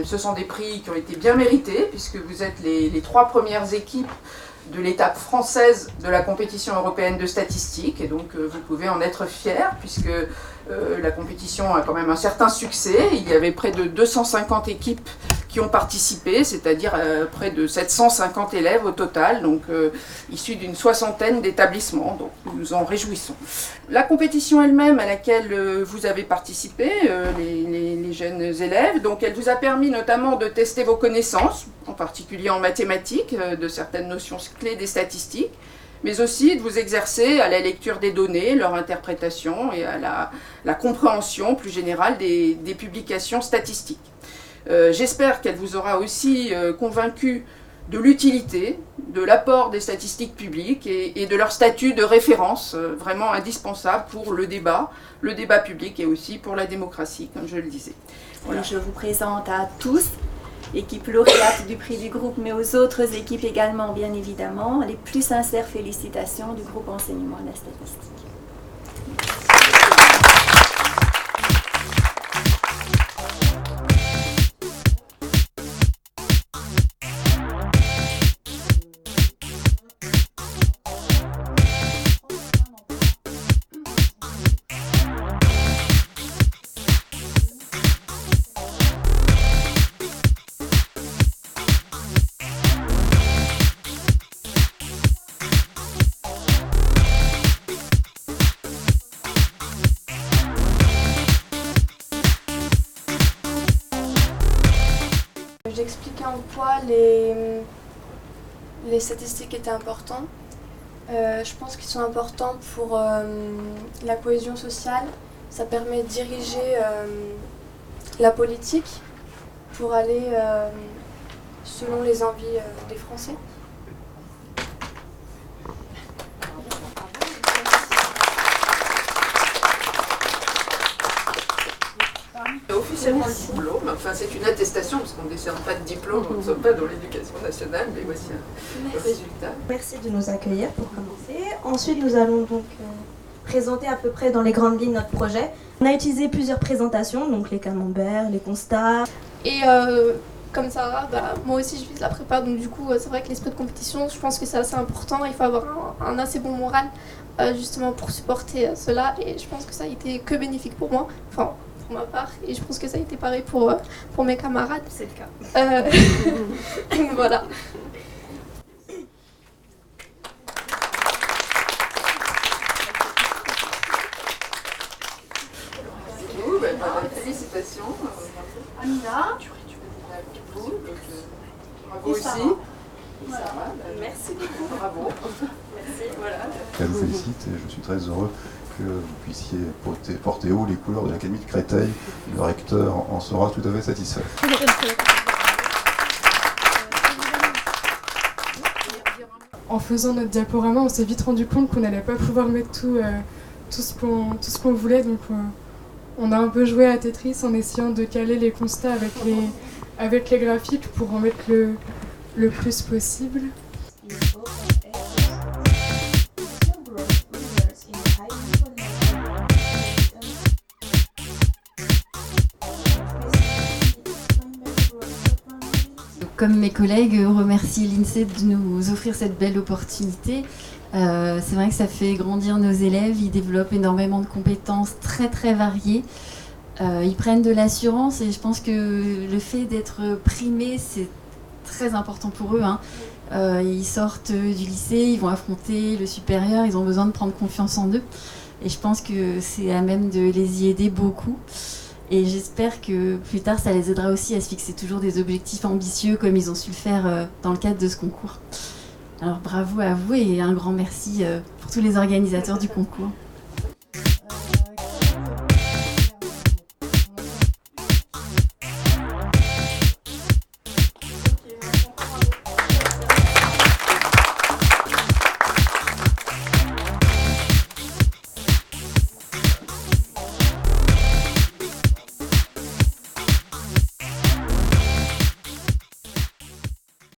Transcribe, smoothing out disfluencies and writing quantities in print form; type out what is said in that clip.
Ce sont des prix qui ont été bien mérités, puisque vous êtes les 3 premières équipes de l'étape française de la compétition européenne de statistique, et donc vous pouvez en être fiers, puisque la compétition a quand même un certain succès. Il y avait près de 250 équipes qui ont participé, c'est-à-dire près de 750 élèves au total, donc issus d'une 60aine d'établissements, donc nous nous en réjouissons. La compétition elle-même à laquelle vous avez participé, les jeunes élèves, donc elle vous a permis notamment de tester vos connaissances, en particulier en mathématiques, de certaines notions clés des statistiques, mais aussi de vous exercer à la lecture des données, leur interprétation et à la compréhension plus générale des publications statistiques. J'espère qu'elle vous aura aussi convaincu de l'utilité, de l'apport des statistiques publiques et de leur statut de référence vraiment indispensable pour le débat public et aussi pour la démocratie, comme je le disais. Voilà. Et je vous présente à tous, équipe lauréate du prix du groupe, mais aux autres équipes également, bien évidemment, les plus sincères félicitations du groupe enseignement de la statistique. J'expliquais en quoi les statistiques étaient importantes. Je pense qu'ils sont importants pour la cohésion sociale. Ça permet de diriger la politique pour aller selon les envies des Français. Officiellement le diplôme, enfin c'est une attestation parce qu'on ne décerne pas de diplôme, nous ne sommes pas dans l'éducation nationale, mais voici le résultat. Merci de nous accueillir pour commencer. Ensuite nous allons donc présenter à peu près dans les grandes lignes notre projet. On a utilisé plusieurs présentations, donc les camemberts, les constats. Et comme Sarah, moi aussi je vise la prépa, donc du coup c'est vrai que l'esprit de compétition, je pense que c'est assez important, il faut avoir un assez bon moral justement pour supporter cela, et je pense que ça a été que bénéfique pour moi, enfin pour ma part, et je pense que ça a été pareil pour mes camarades. C'est le cas. Voilà. Félicitations. Amina. Bravo aussi. Voilà. Merci beaucoup. Bravo. Merci. Voilà. Je vous félicite et je suis très heureux que vous puissiez porter haut les couleurs de l'Académie de Créteil. Le recteur en sera tout à fait satisfait. En faisant notre diaporama, on s'est vite rendu compte qu'on n'allait pas pouvoir mettre tout ce qu'on voulait, donc on a un peu joué à Tetris en essayant de caler les constats avec les graphiques pour en mettre le plus possible. Comme mes collègues, remercier l'INSEE de nous offrir cette belle opportunité. C'est vrai que ça fait grandir nos élèves, ils développent énormément de compétences très très variées. Ils prennent de l'assurance et je pense que le fait d'être primés, c'est très important pour eux. Ils sortent du lycée, ils vont affronter le supérieur, ils ont besoin de prendre confiance en eux. Et je pense que c'est à même de les y aider beaucoup. Et j'espère que plus tard, ça les aidera aussi à se fixer toujours des objectifs ambitieux comme ils ont su le faire dans le cadre de ce concours. Alors bravo à vous et un grand merci pour tous les organisateurs du concours.